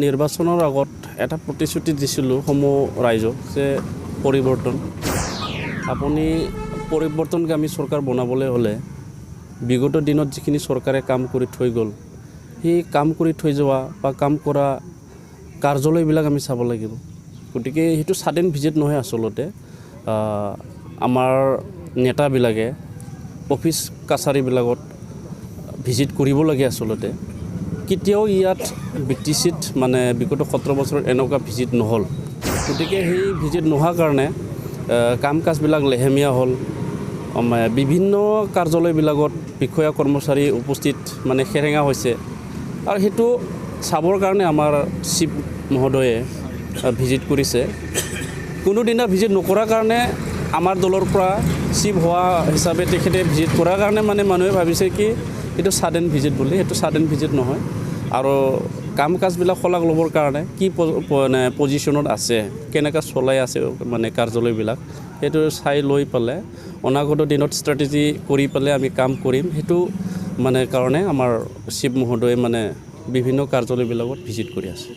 নিৰ্বাচনৰ আগত এটা প্ৰতিশ্ৰুতি দিছিলোঁ সমূহ ৰাইজক যে পৰিৱৰ্তন আপুনি পৰিৱৰ্তনকে আমি চৰকাৰ বনাবলৈ হ'লে বিগত দিনত যিখিনি চৰকাৰে কাম কৰি থৈ গ'ল সেই কাম কৰি থৈ যোৱা বা কাম কৰা কাৰ্যালয়বিলাক আমি চাব লাগিব গতিকে সেইটো ছাডেন ভিজিট নহয় আচলতে আমাৰ নেতাবিলাকে অফিচ কাছাৰীবিলাকত ভিজিট কৰিব লাগে আচলতে কেতিয়াও ইয়াত বিটিচিত মানে বিগত 17 বছৰত এনেকুৱা ভিজিট নহ'ল গতিকে সেই ভিজিট নোহোৱাৰ কাৰণে কাম কাজবিলাক লেহেমীয়া হ'ল বিভিন্ন কাৰ্যালয়বিলাকত বিষয়া কৰ্মচাৰী উপস্থিত মানে খেৰেঙা হৈছে আৰু সেইটো চাবৰ কাৰণে আমাৰ চিফ মহোদয়ে ভিজিট কৰিছে কোনোদিনা ভিজিট নকৰাৰ কাৰণে আমাৰ দলৰ পৰা চিফ হোৱা হিচাপে তেখেতে ভিজিট কৰাৰ কাৰণে মানে মানুহে ভাবিছে কি এইটো ছাডেন ভিজিট বুলি সেইটো ছাডেন ভিজিট নহয় আৰু কাম কাজবিলাক শলাগ ল'বৰ কাৰণে কি পজিশ্যনত আছে কেনেকৈ চলাই আছে মানে কাৰ্যালয়বিলাক সেইটো চাই লৈ পেলাই অনাগত দিনত ষ্ট্ৰেটেজি কৰি পেলাই আমি কাম কৰিম সেইটো মানে কাৰণে আমাৰ চিফ মহোদয়ে মানে বিভিন্ন কাৰ্যালয়বিলাকত ভিজিট কৰি আছে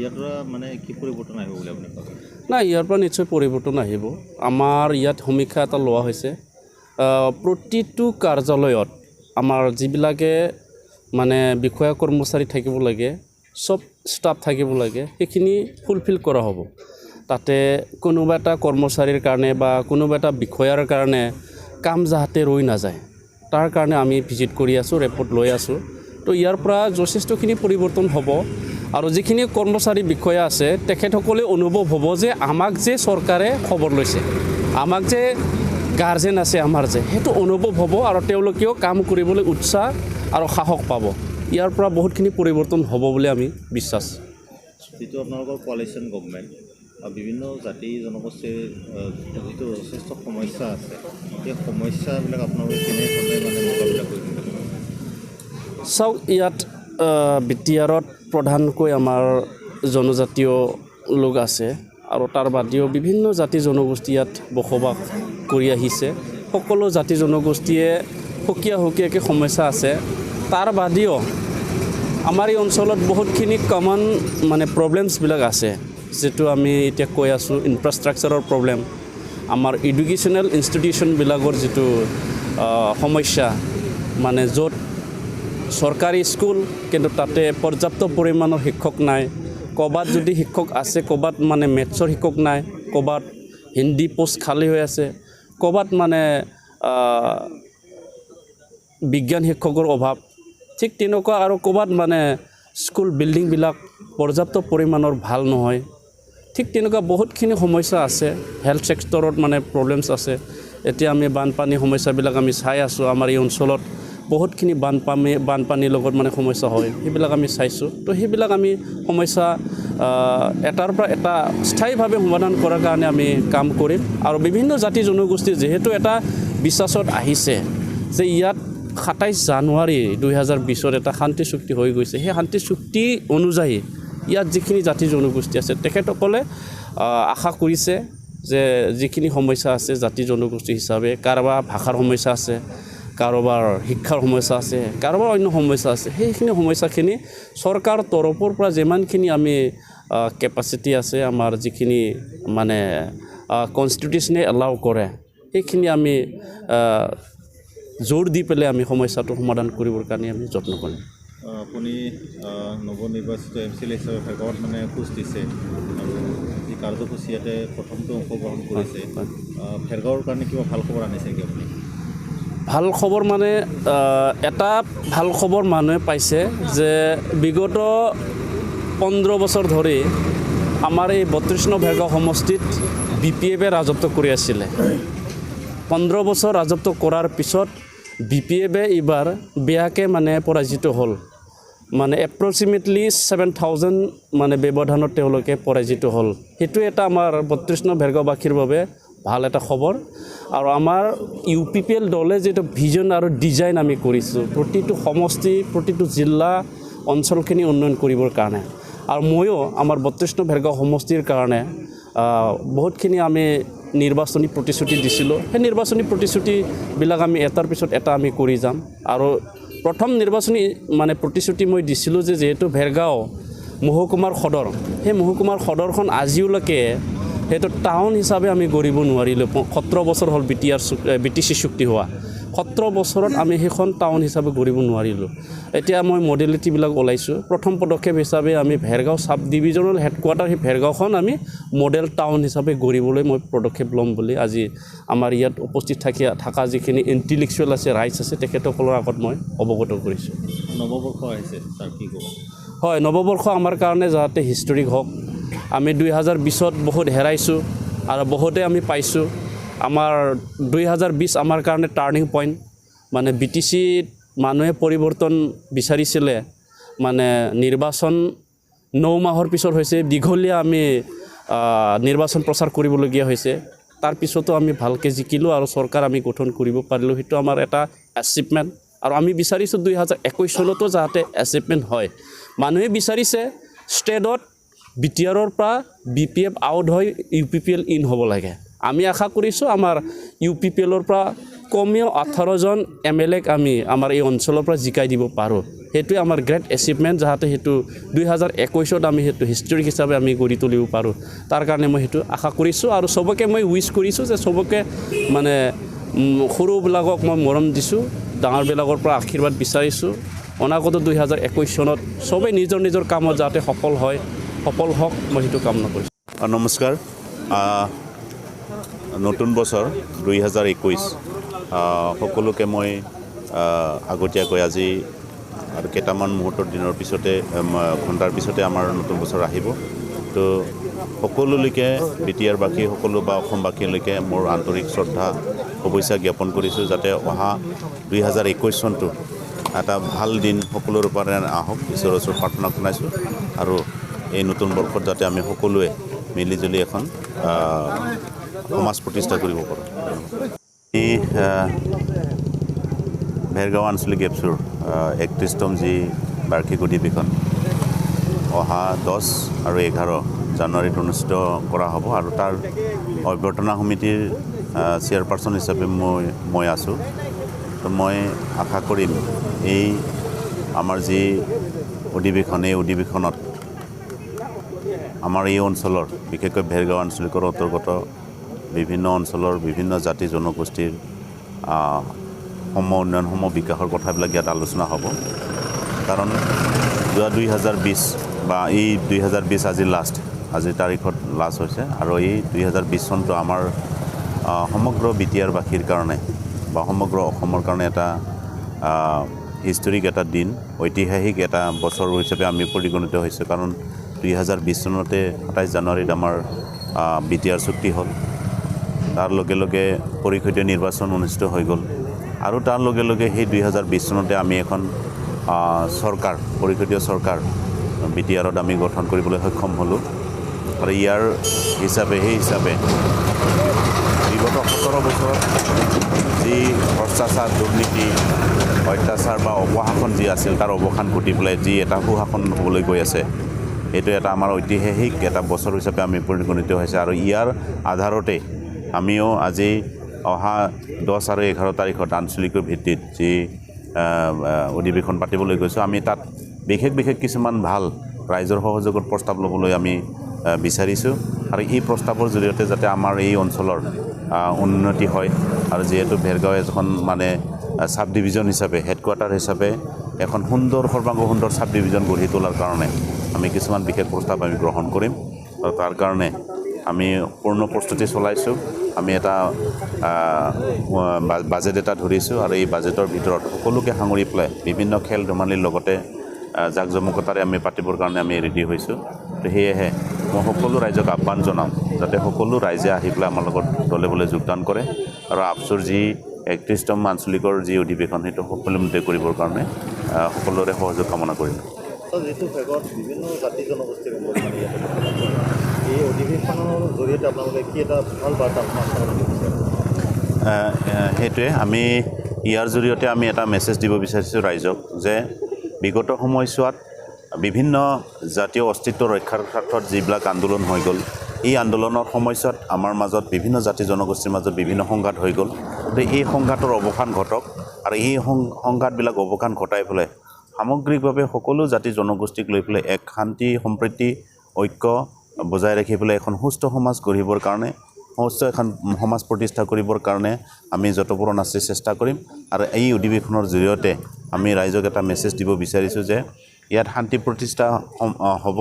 ইয়াৰ পৰা মানে কি পৰিৱৰ্তন আহিব বুলি আপুনি ভাবে নাই ইয়াৰ পৰা নিশ্চয় পৰিৱৰ্তন আহিব আমাৰ ইয়াত সমীক্ষা এটা লোৱা হৈছে প্ৰতিটো কাৰ্যালয়ত আমাৰ যিবিলাকে মানে বিষয়া কৰ্মচাৰী থাকিব লাগে সব ষ্টাফ থাকিব লাগে সেইখিনি ফুলফিল কৰা হ'ব তাতে কোনোবা এটা কৰ্মচাৰীৰ কাৰণে বা কোনোবা এটা বিষয়াৰ কাৰণে কাম যাতে ৰৈ নাযায় তাৰ কাৰণে আমি ভিজিট কৰি আছোঁ ৰিপৰ্ট লৈ আছোঁ তো ইয়াৰ পৰা যথেষ্টখিনি পৰিৱৰ্তন হ'ব আৰু যিখিনি কৰ্মচাৰী বিষয়া আছে তেখেতসকলে অনুভৱ হ'ব যে আমাক যে চৰকাৰে খবৰ লৈছে আমাক যে গাৰ্জেন আছে আমাৰ যে সেইটো অনুভৱ হ'ব আৰু তেওঁলোকেও কাম কৰিবলৈ উৎসাহ আৰু সাহস পাব ইয়াৰ পৰা বহুতখিনি পৰিৱৰ্তন হ'ব বুলি আমি বিশ্বাস যিটো আপোনালোকৰ কোৱালিশ্যন গভৰ্ণমেণ্ট বিভিন্ন জাতি জনগোষ্ঠীৰ যিটো যথেষ্ট সমস্যা আছে সেই সমস্যাবিলাক আপোনালোকে কেনেধৰণে মানে মোকাবিলা কৰিব চাওক ইয়াত বিটিআৰত প্ৰধানকৈ আমাৰ জনজাতীয় লোক আছে আৰু তাৰ বাদেও বিভিন্ন জাতি জনগোষ্ঠী ইয়াত বসবাস কৰি আহিছে সকলো জাতি জনগোষ্ঠীয়ে সুকীয়াকৈ সমস্যা আছে তাৰ বাদেও আমাৰ এই অঞ্চলত বহুতখিনি কমন মানে প্ৰব্লেমছবিলাক আছে যেটো আমি এতিয়া কৈ আছোঁ ইনফ্ৰাষ্ট্ৰাকচাৰৰ প্ৰব্লেম আমাৰ এডুকেশ্যনেল ইনষ্টিটিউশ্যনবিলাকৰ যিটো সমস্যা মানে য'ত চৰকাৰী স্কুল কিন্তু তাতে পৰ্যাপ্ত পৰিমাণৰ শিক্ষক নাই ক'ৰবাত যদি শিক্ষক আছে ক'ৰবাত মানে মেথছৰ শিক্ষক নাই ক'ৰবাত হিন্দী পোষ্ট খালী হৈ আছে ক'ৰবাত মানে বিজ্ঞান শিক্ষকৰ অভাৱ ঠিক তেনেকুৱা আৰু ক'ৰবাত মানে স্কুল বিল্ডিংবিলাক পৰ্যাপ্ত পৰিমাণৰ ভাল নহয় ঠিক তেনেকুৱা বহুতখিনি সমস্যা আছে হেল্থ ছেক্টৰত মানে প্ৰব্লেমছ আছে এতিয়া আমি বানপানী সমস্যাবিলাক আমি চাই আছোঁ আমাৰ এই অঞ্চলত বহুতখিনি বানপানীৰ লগত মানে সমস্যা হয় সেইবিলাক আমি চাইছোঁ তো সেইবিলাক আমি সমস্যা এটাৰ পৰা এটা স্থায়ীভাৱে সমাধান কৰাৰ কাৰণে আমি কাম কৰিম আৰু বিভিন্ন জাতি জনগোষ্ঠী যিহেতু এটা বিশ্বাসত আহিছে যে ইয়াত 27 জানুৱাৰী 2020 এটা শান্তি চুক্তি হৈ গৈছে সেই শান্তি চুক্তি অনুযায়ী ইয়াত যিখিনি জাতি জনগোষ্ঠী আছে তেখেতসকলে আশা কৰিছে যে যিখিনি সমস্যা আছে জাতি জনগোষ্ঠী হিচাপে কাৰোবাৰ ভাষাৰ সমস্যা আছে কাৰোবাৰ শিক্ষাৰ সমস্যা আছে কাৰোবাৰ অন্য সমস্যা আছে সেইখিনি সমস্যাখিনি চৰকাৰ তৰফৰ পৰা যিমানখিনি আমি কেপাচিটি আছে আমাৰ যিখিনি মানে কনষ্টিটিউশ্যনে এলাউ কৰে সেইখিনি আমি জোৰ দি পেলাই আমি সমস্যাটো সমাধান কৰিবৰ কাৰণে আমি যত্ন কৰিম আপুনি নৱনিৰ্বাচিত এমচিএলএ হিচাপে ভেৰগাঁৱত মানে খোজ দিছে আৰু যি কাৰ্যসূচী ইয়াতে প্ৰথমটো অংশগ্ৰহণ কৰিছে ভেৰগাঁৱৰ কাৰণে কিবা ভাল খবৰ আনিছে নেকি আপুনি ভাল খবৰ মানে এটা ভাল খবৰ মানুহে পাইছে যে বিগত 15 বছৰ ধৰি আমাৰ এই 32 নং ভেৰগাঁও সমষ্টিত বিপিএফে ৰাজত্ব কৰি আছিলে 15 বছৰ ৰাজত্ব কৰাৰ পিছত বিপিএফে এইবাৰ বেয়াকৈ মানে পৰাজিত হ'ল মানে এপ্ৰক্সিমেটলি 7,000 মানে ব্যৱধানত তেওঁলোকে পৰাজিত হ'ল সেইটো এটা আমাৰ 32 নং ভেৰগাঁওবাসীৰ বাবে ভাল এটা খবৰ আৰু আমাৰ ইউপিপিএল দলে যেটো ভিজন আৰু ডিজাইন আমি কৰিছোঁ প্ৰতিটো সমষ্টি প্ৰতিটো জিলা অঞ্চলখিনি উন্নয়ন কৰিবৰ কাৰণে আৰু ময়ো আমাৰ 32 নং ভেৰগাঁও সমষ্টিৰ কাৰণে বহুতখিনি আমি নিৰ্বাচনী প্ৰতিশ্ৰুতি দিছিলোঁ সেই নিৰ্বাচনী প্ৰতিশ্ৰুতিবিলাক আমি এটাৰ পিছত এটা আমি কৰি যাম আৰু প্ৰথম নিৰ্বাচনী মানে প্ৰতিশ্ৰুতি মই দিছিলোঁ যে যেহেতু ভেৰগাঁও মহকুমাৰ সদৰ সেই মহকুমাৰ সদৰখন আজিলৈকে সেইটো টাউন হিচাপে আমি গঢ়িব নোৱাৰিলোঁ 17 বছৰ হ'ল BTC চুক্তি হোৱা 17 বছৰত আমি সেইখন টাউন হিচাপে গঢ়িব নোৱাৰিলোঁ এতিয়া মই মডেলিটিবিলাক ওলাইছোঁ প্ৰথম পদক্ষেপ হিচাপে আমি ভেৰগাঁও সাব ডিভিজনেল হেডকোৱাৰ্টাৰ সেই ভেৰগাঁওখন আমি মডেল টাউন হিচাপে গঢ়িবলৈ মই পদক্ষেপ ল'ম বুলি আজি আমাৰ ইয়াত উপস্থিত থকা যিখিনি ইণ্টেলেকচুৱেল আছে ৰাইজ আছে তেখেতসকলৰ আগত মই অৱগত কৰিছোঁ নৱবৰ্ষ আহিছে তাৰ কি ক'ব হয় নৱবৰ্ষ আমাৰ কাৰণে যাতে হিষ্টৰিক হওক আমি 2020ত বহুত হেৰাইছোঁ আৰু বহুতে আমি পাইছোঁ আমাৰ 2020 আমাৰ কাৰণে টাৰ্নিং পইণ্ট মানে BTC মানুহে পৰিৱৰ্তন বিচাৰিছিলে মানে নিৰ্বাচন 9 মাহৰ পিছত হৈছে দীঘলীয়া আমি নিৰ্বাচন প্ৰচাৰ কৰিবলগীয়া হৈছে তাৰ পিছতো আমি ভালকৈ জিকিলোঁ আৰু চৰকাৰ আমি গঠন কৰিব পাৰিলোঁ সেইটো আমাৰ এটা এচিভমেণ্ট আৰু আমি বিচাৰিছোঁ 2021 চনতো যাতে এচিভমেণ্ট হয় মানুহে বিচাৰিছে ষ্টেটত BTRৰ পৰা BPF আউট হৈ UPPL ইন হ'ব লাগে আমি আশা কৰিছোঁ আমাৰ UPPLৰ পৰা কমেও 18জন MLAক আমি আমাৰ এই অঞ্চলৰ পৰা জিকাই দিব পাৰোঁ সেইটোৱে আমাৰ গ্ৰেট এচিভমেণ্ট যাতে সেইটো 2021ত আমি সেইটো হিষ্টৰিক হিচাপে আমি গঢ়ি তুলিব পাৰোঁ তাৰ কাৰণে মই সেইটো আশা কৰিছোঁ আৰু সবকে মই উইচ কৰিছোঁ যে সবকে মানে সৰুবিলাকক মই মৰম দিছোঁ ডাঙৰবিলাকৰ পৰা আশীৰ্বাদ বিচাৰিছোঁ অনাগত 2021 চনত সবে নিজৰ নিজৰ কামত যাতে সফল হওক মই সেইটো কামনা কৰিছোঁ নমস্কাৰ নতুন বছৰ 2021 সকলোকে মই আগতীয়াকৈ আজি আৰু কেইটামান মুহূৰ্তৰ দিনৰ পিছতে ঘণ্টাৰ পিছতে আমাৰ নতুন বছৰ আহিব তো সকলোলৈকে BTRবাসী সকলো বা অসমবাসীলৈকে মোৰ আন্তৰিক শ্ৰদ্ধা শুভেচ্ছা জ্ঞাপন কৰিছোঁ যাতে অহা 2021 চনটো এটা ভাল দিন সকলোৰ পৰা আহক ঈশ্বৰৰ ওচৰত প্ৰাৰ্থনা জনাইছোঁ আৰু এই নতুন বৰ্ষত যাতে আমি সকলোৱে মিলিজুলি এখন সমাজ প্ৰতিষ্ঠা কৰিব পাৰোঁ এই ভেৰগাঁও আঞ্চলিক এপছুৰ 31তম যি বাৰ্ষিক অধিৱেশন অহা 10 আৰু 11 জানুৱাৰীত অনুষ্ঠিত কৰা হ'ব আৰু তাৰ অভ্যৰ্থনা সমিতিৰ চেয়াৰপাৰ্চন হিচাপে মই আছোঁ তো মই আশা কৰিম এই আমাৰ যি অধিৱেশন এই অধিৱেশনত আমাৰ এই অঞ্চলৰ বিশেষকৈ ভেৰগাঁও আঞ্চলিকৰ অন্তৰ্গত বিভিন্ন অঞ্চলৰ বিভিন্ন জাতি জনগোষ্ঠীৰ উন্নয়ন বিকাশৰ কথাবিলাক ইয়াত আলোচনা হ'ব কাৰণ 2020 বা এই 2020 আজিৰ তাৰিখত লাষ্ট হৈছে আৰু এই 2020 চনটো আমাৰ সমগ্ৰ BTRবাসীৰ কাৰণে বা সমগ্ৰ অসমৰ কাৰণে এটা হিষ্টৰিক এটা দিন ঐতিহাসিক এটা বছৰ হিচাপে আমি পৰিগণিত হৈছোঁ কাৰণ 2020 চনতে 27 জানুৱাৰীত আমাৰ BTR চুক্তি হ'ল তাৰ লগে লগে পৰিষদীয় নিৰ্বাচন অনুষ্ঠিত হৈ গ'ল আৰু তাৰ লগে লগে সেই 2020 চনতে আমি এখন চৰকাৰ পৰিষদীয় চৰকাৰ BTRত আমি গঠন কৰিবলৈ সক্ষম হ'লোঁ আৰু ইয়াৰ সেই হিচাপে বিগত 17 বছৰত যি ভ্ৰষ্টাচাৰ দুৰ্নীতি অত্যাচাৰ বা অপশাসন যি আছিল তাৰ অৱসান ঘটি পেলাই যি এটা সুশাসন হ'বলৈ গৈ আছে এইটো এটা আমাৰ ঐতিহাসিক এটা বছৰ হিচাপে আমি পৰিগণিত হৈছে আৰু ইয়াৰ আধাৰতে আমিও আজি অহা 10 আৰু 11 তাৰিখত আঞ্চলিকৰ ভিত্তিত যি অধিৱেশন পাতিবলৈ গৈছোঁ আমি তাত বিশেষ কিছুমান ভাল ৰাইজৰ সহযোগত প্ৰস্তাৱ ল'বলৈ আমি বিচাৰিছোঁ আৰু এই প্ৰস্তাৱৰ জৰিয়তে যাতে আমাৰ এই অঞ্চলৰ উন্নতি হয় আৰু যিহেতু ভেৰগাঁও এখন মানে সাব ডিভিজন হিচাপে হেডকোৱাৰ্টাৰ হিচাপে এখন সৰ্বাংগ সুন্দৰ সাব ডিভিজন গঢ়ি তোলাৰ কাৰণে আমি কিছুমান বিশেষ প্ৰস্তাৱ আমি গ্ৰহণ কৰিম আৰু তাৰ কাৰণে আমি পূৰ্ণ প্ৰস্তুতি চলাইছোঁ আমি এটা বাজেট এটা ধৰিছোঁ আৰু এই বাজেটৰ ভিতৰত সকলোকে সাঙুৰি পেলাই বিভিন্ন খেল ধেমালিৰ লগতে জাকজমকতাৰে আমি পাতিবৰ কাৰণে আমি ৰেডি হৈছোঁ তো সেয়েহে মই সকলো ৰাইজক আহ্বান জনাম যাতে সকলো ৰাইজে আহি পেলাই আমাৰ লগত দলে বলে যোগদান কৰে আৰু আপচুৰ যি 31তম আঞ্চলিকৰ যি অধিৱেশন সেইটো সফলমতে কৰিবৰ কাৰণে সকলোৰে সহযোগ কামনা কৰিলোঁ যিটো ভেগত বিভিন্ন জাতি জনগোষ্ঠীৰ এই অধিৱেশনৰ জৰিয়তে আপোনালোকে কি এটা ভাল বাৰ্তা সেইটোৱে আমি ইয়াৰ জৰিয়তে আমি এটা মেছেজ দিব বিচাৰিছোঁ ৰাইজক যে বিগত সময়ছোৱাত বিভিন্ন জাতীয় অস্তিত্ব ৰক্ষাৰ ক্ষেত্ৰত যিবিলাক আন্দোলন হৈ গ'ল এই আন্দোলনৰ সময়ছোৱাত আমাৰ মাজত বিভিন্ন জাতি জনগোষ্ঠীৰ মাজত বিভিন্ন সংঘাত হৈ গ'ল তো এই সংঘাতৰ অৱসান ঘটক আৰু এই সংঘাতবিলাক অৱসান ঘটাই পেলাই সামগ্ৰিকভাৱে সকলো জাতি জনগোষ্ঠীক লৈ পেলাই এক শান্তি সম্প্ৰীতি ঐক্য বজাই ৰাখি পেলাই এখন সুস্থ সমাজ গঢ়িবৰ কাৰণে সুস্থ এখন সমাজ প্ৰতিষ্ঠা কৰিবৰ কাৰণে আমি যতপূৰণ আছে চেষ্টা কৰিম আৰু এই অধিৱেশনৰ জৰিয়তে আমি ৰাইজক এটা মেছেজ দিব বিচাৰিছোঁ যে ইয়াত শান্তি প্ৰতিষ্ঠা হ'ব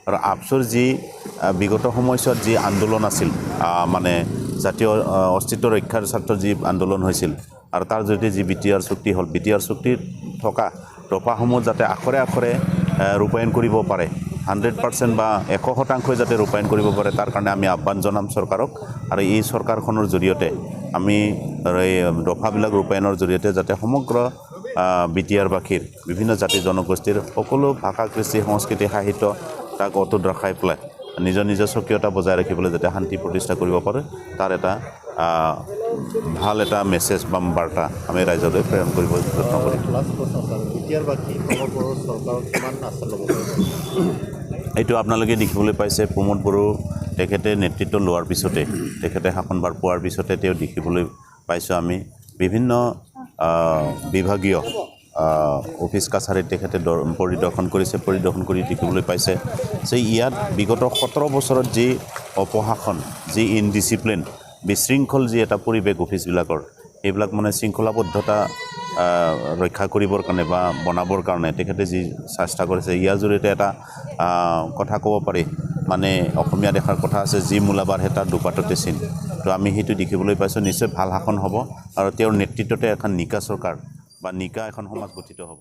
আৰু আপচৰ যি বিগত সময়ছোৱাত যি আন্দোলন আছিল মানে জাতীয় অস্তিত্ব ৰক্ষাৰ স্বাৰ্থত যি আন্দোলন হৈছিল আৰু তাৰ জৰিয়তে যি বিটিআৰ চুক্তি হ'ল বিটিআৰ চুক্তিত থকা দফাসমূহ যাতে আখৰে আখৰে ৰূপায়ণ কৰিব পাৰে 100% বা 100% যাতে ৰূপায়ণ কৰিব পাৰে তাৰ কাৰণে আমি আহ্বান জনাম চৰকাৰক আৰু এই চৰকাৰখনৰ জৰিয়তে আমি এই দফাবিলাক ৰূপায়ণৰ জৰিয়তে যাতে সমগ্ৰ বিটিআৰবাসীৰ বিভিন্ন জাতি জনগোষ্ঠীৰ সকলো ভাষা কৃষ্টি সংস্কৃতি সাহিত্য তাক অটুট ৰখাই পেলাই নিজৰ নিজৰ স্বকীয়তা বজাই ৰাখিবলৈ যাতে শান্তি প্ৰতিষ্ঠা কৰিব পাৰে তাৰ এটা ভাল এটা মেছেজ বা বাৰ্তা আমি ৰাইজলৈ প্ৰেৰণ কৰিব যত্ন কৰিম এইটো আপোনালোকে দেখিবলৈ পাইছে প্ৰমোদ বড়ো তেখেতে নেতৃত্ব লোৱাৰ পিছতে তেখেতে শাসনভাৰ পোৱাৰ পিছতে তেওঁ দেখিবলৈ পাইছোঁ আমি বিভিন্ন বিভাগীয় অফিচ কাছাৰীত তেখেতে পৰিদৰ্শন কৰিছে পৰিদৰ্শন কৰি দেখিবলৈ পাইছে যে ইয়াত বিগত 17 বছৰত যি অপশাসন যি ইনডিচিপ্লিন বিশৃংখল যি এটা পৰিৱেশ অফিচবিলাকৰ এইবিলাক মানে শৃংখলাবদ্ধতা ৰক্ষা কৰিবৰ কাৰণে বা বনাবৰ কাৰণে তেখেতে যি চেষ্টা কৰিছে ইয়াৰ জৰিয়তে এটা কথা ক'ব পাৰি মানে অসমীয়া দেশৰ কথা আছে যি মূলাবাৰ হে তাৰ দুপাততে চিন তো আমি সেইটো দেখিবলৈ পাইছোঁ নিশ্চয় ভাল শাসন হ'ব আৰু তেওঁৰ নেতৃত্বতে এখন নিকা চৰকাৰ বা নিকা এখন সমাজ গঠিত হ'ব